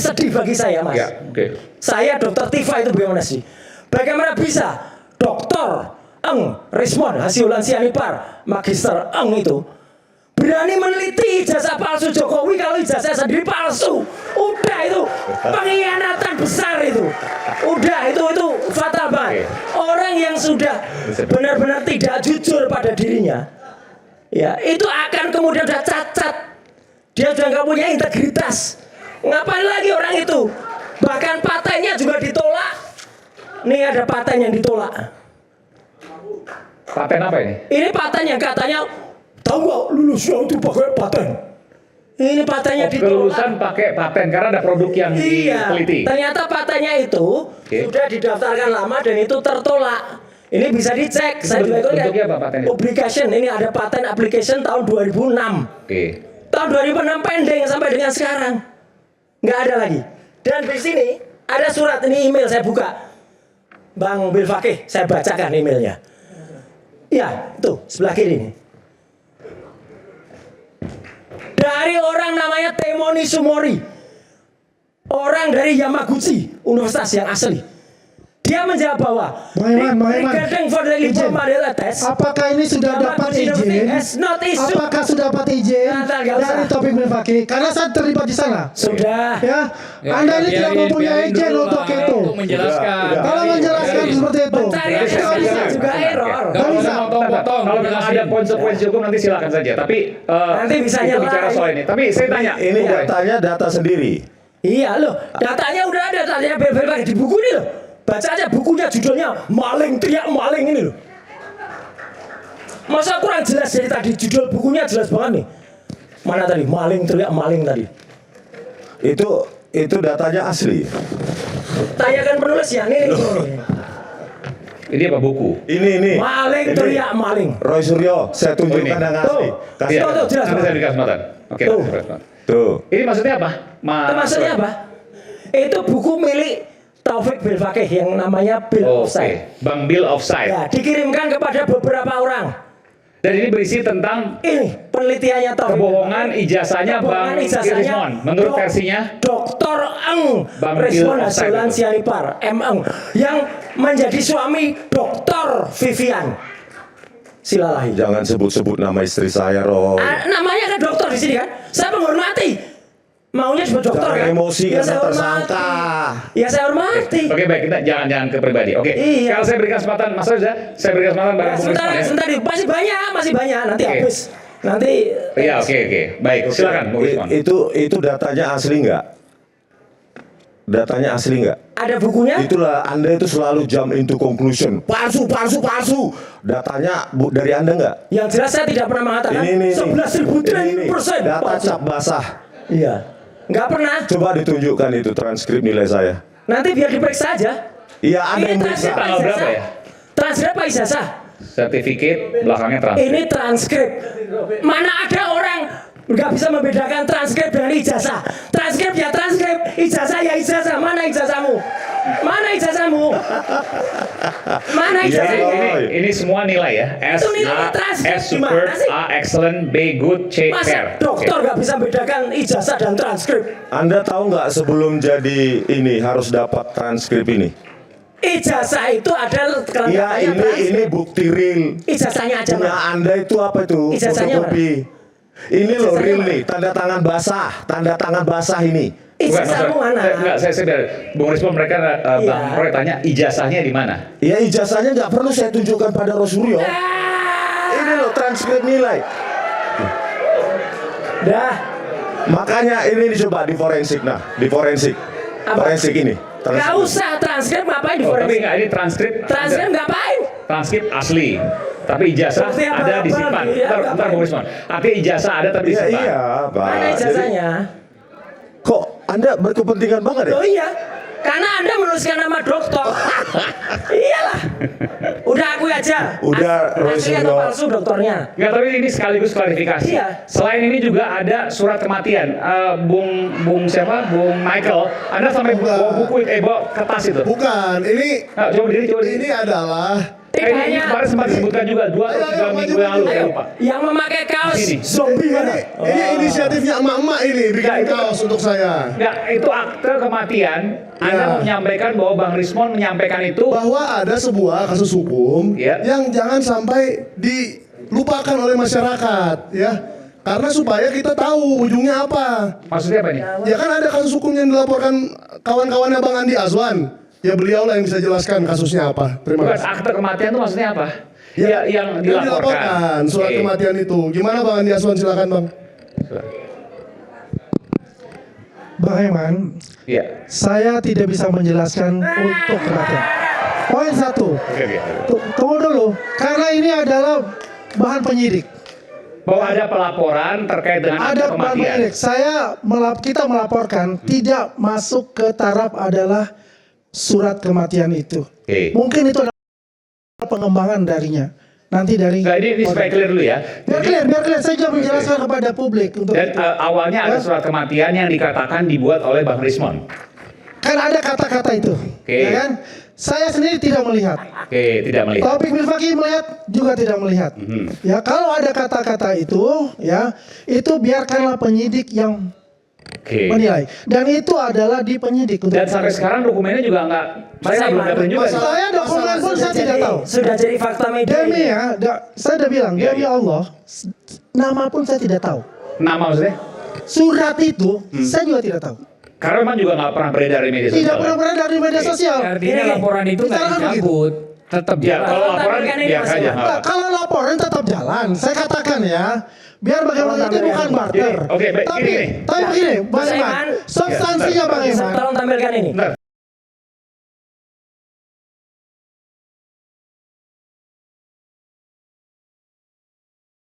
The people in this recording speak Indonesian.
sedih bagi saya, Mas. Ya, Saya Dr. Tifa itu bagaimana sih? Bagaimana bisa Dr. Eng Rismon Hasiulan Sianipar Magister Eng itu berani meneliti ijazah palsu Jokowi kalau ijazah sendiri palsu? Udah itu pengkhianatan besar itu. Udah itu fatal banget. Orang yang sudah benar-benar tidak jujur pada dirinya, ya itu akan kemudian udah cacat. Dia sudah nggak punya integritas. Ngapain lagi orang itu? Bahkan patennya juga ditolak. Nih ada paten yang ditolak. Paten apa ini? Ini paten yang katanya tahu nggak lulusnya itu pakai paten. Ini patennya ditolak. Kelulusan pakai paten karena ada produk yang diteliti. Ternyata patennya itu sudah didaftarkan lama dan itu tertolak. Ini bisa dicek. Saya juga ikut bentuknya apa patennya? Publication. Ini ada paten application tahun 2006. Tahun 2006 pending sampai dengan sekarang. Nggak ada lagi. Dan di sini ada surat, ini email saya buka. Bang Bil Fakih, saya bacakan emailnya. Ya, itu sebelah kiri ini. Dari orang namanya Temoni Sumori. Orang dari Yamaguchi, universitas yang asli. Dia menjawab bahwa regarding for the lipomaril test, apakah ini sudah dapat izin? Apakah sudah dapat izin dari Taufik Bil Fakih? Karena saya terlibat di sana. Sudah. Ya, Anda ini tidak mempunyai izin untuk itu. Untuk menjelaskan. Kalau menjelaskan seperti itu, juga error. Kalau memang ada konsekuensi hukum nanti silakan saja. Tapi nanti bisa bicara soal ini. Tapi saya tanya, ini datanya data sendiri. Iya loh, datanya udah ada, datanya Bil Fakih di buku ini loh. Baca aja bukunya, judulnya maling teriak maling ini loh. Masa kurang jelas dari tadi, judul bukunya jelas banget nih. Mana tadi maling teriak maling tadi? Itu datanya asli. Tanyakan penulis ya, ini. ini apa buku? Ini. Maling teriak maling. Roy Suryo, saya tunjukkan yang asli. Tuh, jelas banget. Saya dikasih kesempatan. Oke. Tuh. Ini maksudnya apa? Maksudnya apa? Itu buku milik Taufik Bil Fakih yang namanya Bill of Sight. Bang Bill of Sight. Ya, dikirimkan kepada beberapa orang. Dan ini berisi tentang ini penelitiannya Taufik. Kebohongan ijazahnya Bang Rismon. Menurut versinya Dr. Eng Rismon Hasiulan Sianipar M.Eng yang menjadi suami Dr. Vivian Silalahi. Jangan sebut-sebut nama istri saya, Roy. Namanya kan dokter di sini kan. Saya menghormati. Maunya disebut dokter kan? Emosi ya, karena tersangka. Ya saya hormati. Oke, baik, kita jangan ke pribadi. Oke. Iya. Kalau saya berikan kesempatan, Mas Reza, saya berikan kesempatan Bang Bung Rismon. Sebentar, masih banyak. Nanti habis. Nanti. Iya, oke. Baik, silakan Bung Rismon. Itu datanya asli nggak? Datanya asli nggak? Ada bukunya? Itulah Anda itu selalu jump into conclusion. Palsu. Datanya dari Anda nggak? Yang jelas saya tidak pernah mengatakan 11.000 triliun %. Data cap basah. Iya. Nggak pernah. Coba ditunjukkan itu transkrip nilai saya. Nanti biar diperiksa aja. Iya, ada yang periksa. Tanggal berapa ya? Transkrip apa ijazah? Sertifikat, belakangnya transkrip. Ini transkrip. Mana ada orang nggak bisa membedakan transkrip dengan ijazah. Transkrip ya transkrip, ijazah ya ijazah. Mana ijazahmu? Mana ijazahmu? Mana ijazahmu? Ini semua nilai ya. S, superb, A, excellent, B, good, C, fair. Masa dokter nggak bisa membedakan ijazah dan transkrip? Anda tahu nggak sebelum jadi ini harus dapat transkrip ini? Ijazah itu ada Iya, ini bukti real. Ijazahnya aja, Punya Anda itu apa itu? Ijazahnya fotokopi. Ini loh real nih, tanda tangan basah ini. Ijazahmu mana? Enggak, saya Bung Rismon mereka Bang Roy tanya ijazahnya di mana? Ya ijazahnya nggak perlu saya tunjukkan pada Rosuryo. Ini loh transkrip nilai. Dah. Makanya ini dicoba di forensik. Forensik ini. Gak usah transkrip, ngapain di forensik? Tapi enggak, ini transkrip. Transkrip ngapain? Transkrip asli. Tapi ijazah ada disimpan. Bentar Bung Rismon. Artinya ijazah ada tapi disimpan. Iya, Pak. Mana ijazahnya? Kok Anda berkepentingan banget ya? Oh iya. Karena Anda menuliskan nama dokter. Iyalah. Udah akui aja. Udah asli atau palsu dokternya. Enggak, tapi ini sekaligus klarifikasi. Iya. Selain ini juga ada surat kematian. Bung siapa? Bung Michael. Anda sampai bawa buku bawa kertas itu. Bukan, ini coba diri. ini adalah Ini kemarin sempat disebutkan juga 2 atau 3 minggu yang lalu, saya lupa. Yang memakai kaos Sini. zombie mana? Ini inisiatifnya emak-emak ini bikin kaos untuk saya. Enggak, itu akte kematian. Anda mau menyampaikan bahwa Bang Rismon menyampaikan itu Bahwa ada sebuah kasus hukum Ya. yang jangan sampai dilupakan oleh masyarakat, ya. Karena supaya kita tahu ujungnya apa. maksudnya apa nih? Ya kan ada kasus hukum yang dilaporkan kawan-kawannya Bang Andi Azwan. Ya beliau lah yang bisa jelaskan kasusnya apa. Terima Bukan kasih. akte kematian itu maksudnya apa? Ya, Ya, yang dilaporkan. surat Oke. kematian itu. Gimana Bang Andi Azwan, silakan Bang. Bang Eman, Iya. saya tidak bisa menjelaskan untuk kematian. Poin 1. Oke. Tunggu dulu, karena ini adalah bahan penyidik. Bahwa ada pelaporan terkait dengan akte Ada bahan kematian. penyidik. Kita melaporkan tidak masuk ke taraf adalah surat kematian itu. Oke. Mungkin itu adalah pengembangan darinya. Nanti dari Enggak, ini supaya clear dulu ya. biar clear. Saya juga menjelaskan kepada publik untuk Dan itu. awalnya ada surat kematian yang dikatakan dibuat oleh Bang Rismon. Kan ada kata-kata itu, Oke. ya kan? Saya sendiri tidak melihat. Oke, tidak melihat. Taufik Milfaki melihat juga tidak melihat. Ya kalau ada kata-kata itu, ya itu biarkanlah penyidik yang Oke. menilai. Dan itu adalah di penyidik untuk. Dan sampai sekarang dokumennya juga enggak, saya belum dapat juga. nih. Saya dokumen pun saya tidak tahu. Sudah jadi fakta media. Demi ya, saya udah bilang Iya, demi iya. Allah, nama pun saya tidak tahu. Nama maksudnya? Surat itu saya juga tidak tahu. Karena memang juga nggak pernah beredar di media sosial. Tidak pernah beredar di media sosial. Artinya Ini, laporan itu nggak bicarakan begitu. dicabut, tetap Ya, jalan. kalau laporan Tampilkan ini, biar Mas saja. Iwan. nggak Nah, apa-apa. kalau laporan tetap jalan, saya katakan ya, biar bagaimana itu bukan barter. Oke, baik, Tapi gini. begini, Bang Mas Eman, Iman. substansinya Bang Eman. Tolong tampilkan ini. Bentar.